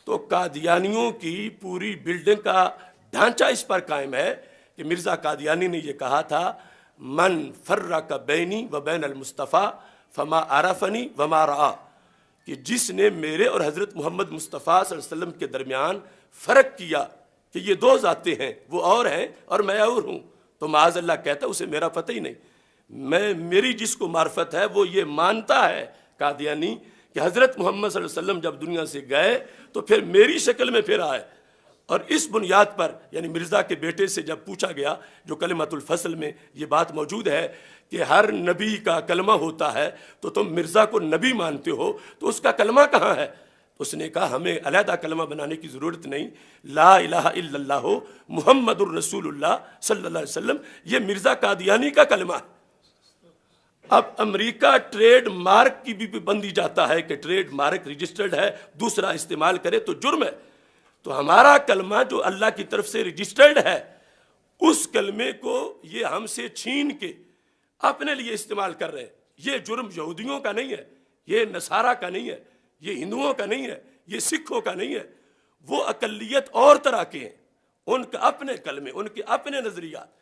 تو قادیانیوں کی پوری بلڈنگ کا ڈھانچہ اس پر قائم ہے کہ مرزا قادیانی نے یہ کہا تھا من فرق بینی و بین المصطفیٰ فما عرفنی وما رعا، کہ جس نے میرے اور حضرت محمد مصطفیٰ صلی اللہ علیہ وسلم کے درمیان فرق کیا کہ یہ دو ذاتیں ہیں، وہ اور ہیں اور میں اور ہوں، تو معاذ اللہ کہتا اسے میرا پتہ ہی نہیں۔ میری جس کو معرفت ہے وہ یہ مانتا ہے قادیانی کہ حضرت محمد صلی اللہ علیہ وسلم جب دنیا سے گئے تو پھر میری شکل میں پھر آئے، اور اس بنیاد پر یعنی مرزا کے بیٹے سے جب پوچھا گیا، جو کلمۃ الفصل میں یہ بات موجود ہے کہ ہر نبی کا کلمہ ہوتا ہے، تو تم مرزا کو نبی مانتے ہو تو اس کا کلمہ کہاں ہے؟ تو اس نے کہا ہمیں علیحدہ کلمہ بنانے کی ضرورت نہیں، لا الہ الا اللہ محمد الرسول اللہ صلی اللہ علیہ وسلم، یہ مرزا قادیانی کا کلمہ ہے۔ اب امریکہ ٹریڈ مارک کی بھی بندی جاتا ہے کہ ٹریڈ مارک رجسٹرڈ ہے، دوسرا استعمال کرے تو جرم ہے، تو ہمارا کلمہ جو اللہ کی طرف سے رجسٹرڈ ہے، اس کلمے کو یہ ہم سے چھین کے اپنے لیے استعمال کر رہے ہیں۔ یہ جرم یہودیوں کا نہیں ہے، یہ نصارہ کا نہیں ہے، یہ ہندوؤں کا نہیں ہے، یہ سکھوں کا نہیں ہے، وہ اقلیت اور طرح کے ہیں، ان کے اپنے کلمے، ان کے اپنے نظریات۔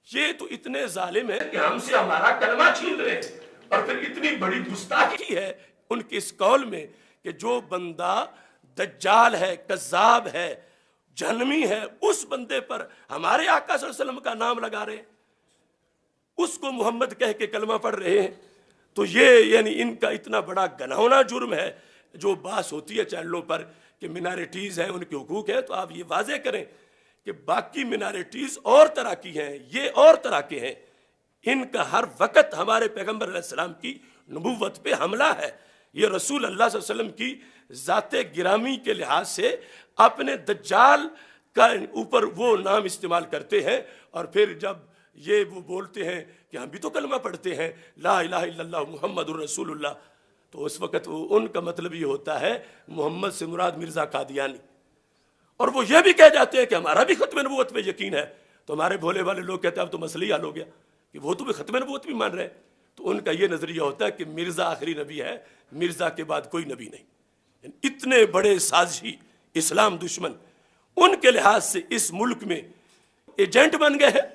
یہ تو اتنے ظالم ہیں کہ ہم سے ہمارا کلمہ چھین رہے ہیں، اور پھر اتنی بڑی گستاخی ہے ان کے اس قول میں کہ جو بندہ دجال ہے، کذاب ہے، جہنمی ہے، اس بندے پر ہمارے آقا صلی اللہ علیہ وسلم کا نام لگا رہے ہیں، اس کو محمد کہہ کے کلمہ پڑھ رہے ہیں۔ تو یہ یعنی ان کا اتنا بڑا گناہونا جرم ہے۔ جو بحث ہوتی ہے چینلوں پر کہ منارٹیز ہیں، ان کے حقوق ہیں، تو آپ یہ واضح کریں کہ باقی منارٹیز اور طرح کی ہیں، یہ اور طرح کے ہیں، ان کا ہر وقت ہمارے پیغمبر علیہ السلام کی نبوت پہ حملہ ہے۔ یہ رسول اللہ صلی اللہ علیہ وسلم کی ذات گرامی کے لحاظ سے اپنے دجال کا اوپر وہ نام استعمال کرتے ہیں، اور پھر جب یہ وہ بولتے ہیں کہ ہم بھی تو کلمہ پڑھتے ہیں لا الہ الا اللہ محمد الرسول اللہ، تو اس وقت ان کا مطلب یہ ہوتا ہے محمد سے مراد مرزا قادیانی، اور وہ یہ بھی کہہ جاتے ہیں کہ ہمارا بھی ختم نبوت پہ یقین ہے۔ تو ہمارے بھولے والے لوگ کہتے ہیں اب تو مسئلہ ہی حل ہو گیا کہ وہ تو بھی ختم نبوت بھی مان رہے ہیں۔ تو ان کا یہ نظریہ ہوتا ہے کہ مرزا آخری نبی ہے، مرزا کے بعد کوئی نبی نہیں۔ اتنے بڑے سازشی اسلام دشمن ان کے لحاظ سے اس ملک میں ایجنٹ بن گئے ہیں۔